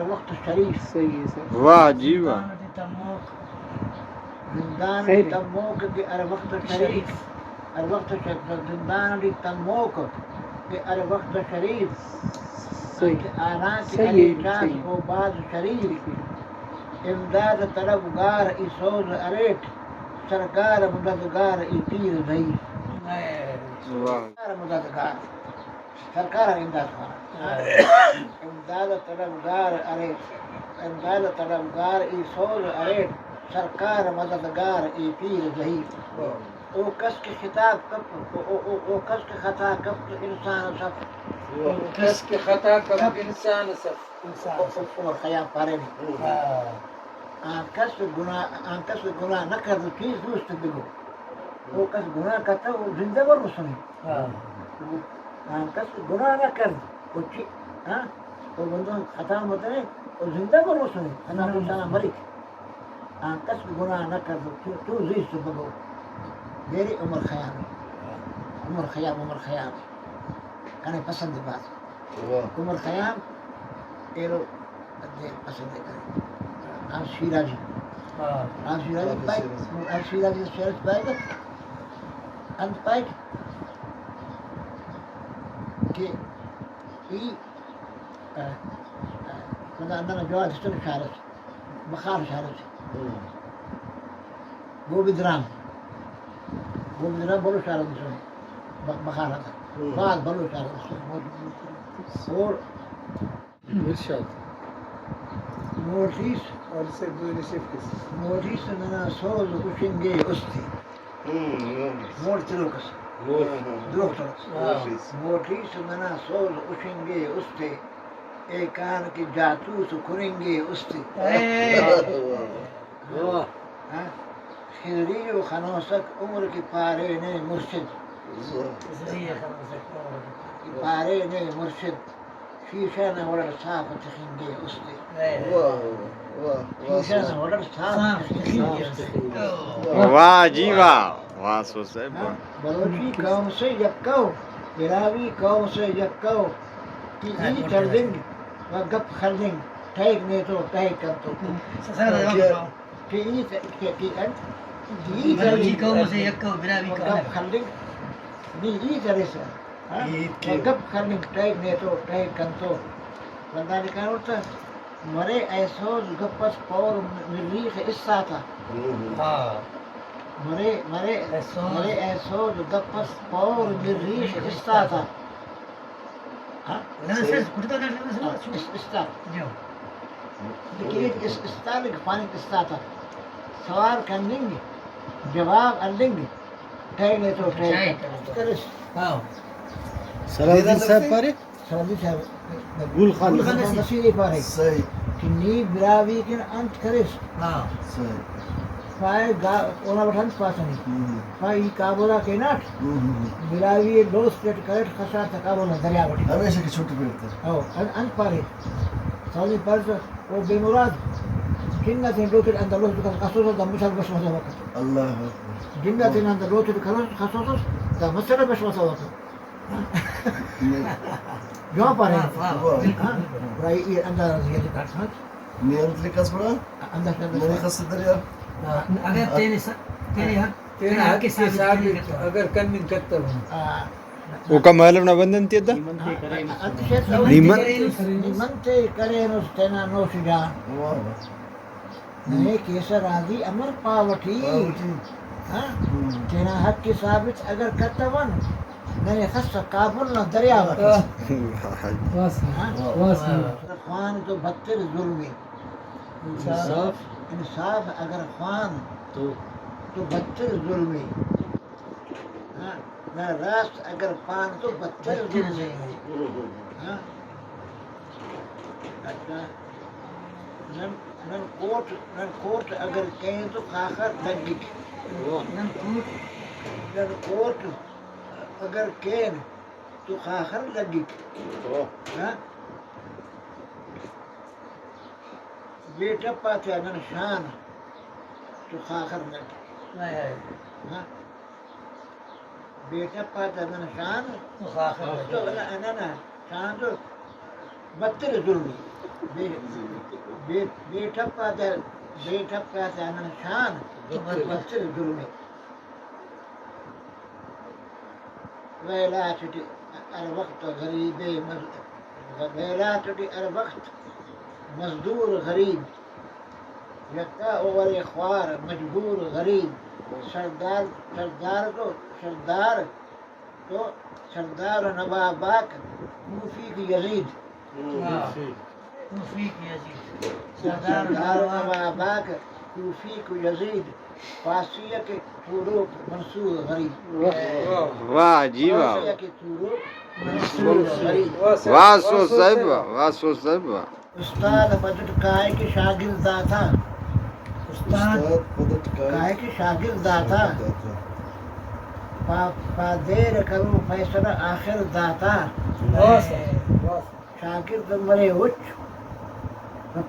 وقت شریف صحیح ہے واہ جی واہ زندان خیر. تموک کے وقت شریف وقت زندان تموک کے وقت شریف صحیح آنا کی صحیح علی ہے، چاس صحیح. و باز شریف امداد طلبگار ای سوز اریٹ سرکار مددگار ای پیر ضعیف واہ مددگار سرکار امداد خوانا امداد طلبگار اریٹ امداد طلبگار ای سوز اریٹ سرکار مددگار ای پیر ضعیف او کس کے خطاب کب او کس کے خطا کب تو انسان سب کس کے خطا کب انسان سب عمر خیام پارے نہیں آن کس گناہ نہ کر چیز دوست بگو وہ کس گناہ کرتا وہ زندہ ور مسلم آن کس گناہ نہ کر وہ چیز وہ بندوں خطا ہوتا ہے وہ زندہ ور مسلم خطا انسان مری آن کس گناہ نہ کر تو زیست بگو میری عمر خیام کنے پسند بات عمر خیام ایرو پسند کرے آپ شیرازی شیرت پائے گا انت پائے گا کہ اندر جواد استر شارت بخار شارت گوبندرام بولو شارت سن بخار تھا بعد بولو شارت اور ارشاد نورتیس اور سے دوری شفکس نورتیس ننا سوز اشنگے استی مورتلوکس دروختلوکس نورتیس ننا سوز اشنگے استے اے کان کی جاتوس کرنگے استے خضری و خنوسک عمر کی پارے نے مرشد پارے نے مرشد شیشہ نہ وڑر صاف تخنگے استے شیشہ نہ وڑر صاف تخنگے استے واہ جی واہ واہ سو سے بلوچی قوم سے یکو براوی قوم سے یکو کی ای چردنگ و گپ خردنگ ٹھیک نے تو ٹھیک کر تو کہ ای قوم سے یکو براوی گپ خردنگ نی ای چرے سے گپ خردنگ ٹھیک نے تو ٹھیک کر تو بندہ نکال ہوتا مرے ایسوز گپس پور مریخ اس ساتا مرے ایسوز گپس پور مریخ اس ساتا استالک پانی استاتا سوال کرنگ جواب النگ ٹھیک نے تو ٹھیک کرس سلام صاحب پارے سلام صاحب گل خان مسیح پارے صحیح کہ نی براوی کن انت کرس صحیح پائے اونا بٹھن پاسنی پائی کابولا کے ناٹ براوی دوست پیٹ کریٹ خسار تا کابولا دریا بٹھی ہمیشہ کی چھوٹی پیڑتے انت پارے سوزی پرس او بے مراد جنگا تین روچر اندر روچر خصوصا دا مشار بشمسا وقت اللہ جنگا تین اندر روچر خصوصا دا مشار بشمسا وقت جو پارے برائی اندر زیادی کارسات نیمت لکھاس پڑا اندر میرے خصد دریا اگر تیرے حق کے ثابت اگر کنن کرتا ہوں وہ کا معلوم نہ بندن تیدا نیمنتے کرے نستینا نوش جان نئے کیسر راضی امر پاوٹی تینا حق کی ثابت اگر کرتا ون نئے خص قابل نہ دریا خوان تو بدتر ظلمی انصاف اگر خوان تو بدتر ظلمی نہ راست اگر پان تو بدتر ظلمی نن کوٹ اگر کہیں تو خاخر دگی نن کوٹ اگر کہیں تو خاخر لگی بیٹا پاتے نن شان تو خاخر لگی بیٹا پاتا نن شان تو انا شان تو بدتر ظلمی بیٹھا انا شان متصل ظلمي ويلاتي الوقت غريبي ويلاتي الوقت مزدور غريب يقطع والإخوار مجبور غريب سردار نواباك كوفيك يزيد توفیق یزید سردار نواباك كوفيك يزيد فاسيك طروق منصور غريب واہ جی واہ فاسيك طروق منصور غريب واہ سو صاحب واہ سو صاحب استاد مدد کائے کے شاگرد داتا استاد کائے کے شاگرد داتا دیر کرو فیصلہ آخر داتا شاگرد مرے اچ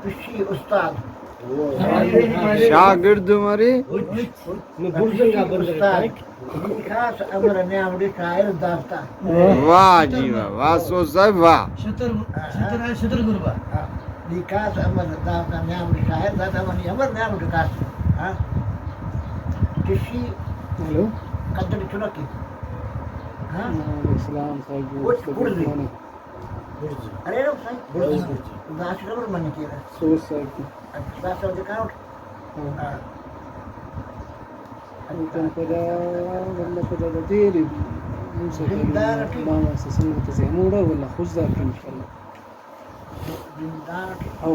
پشی استاد شاگرد مری استاد خاص امر نیامڑی شاعر داتا واہ جی واہ واہ سو صاحب واہ شطر غربا خاص امر داتا نیامڑی شاعر داتا ونی امر نیامڑی خاص کشی قدر چنکی السلام صاحب ارے رو صاحب داش نمبر من کی ہے سوچ صاحب اچھا سو دکھاؤ كان كذا ولا كذا ديري موسى ما سسمو تزيمورا ولا خذ ذاك ان شاء الله زندان او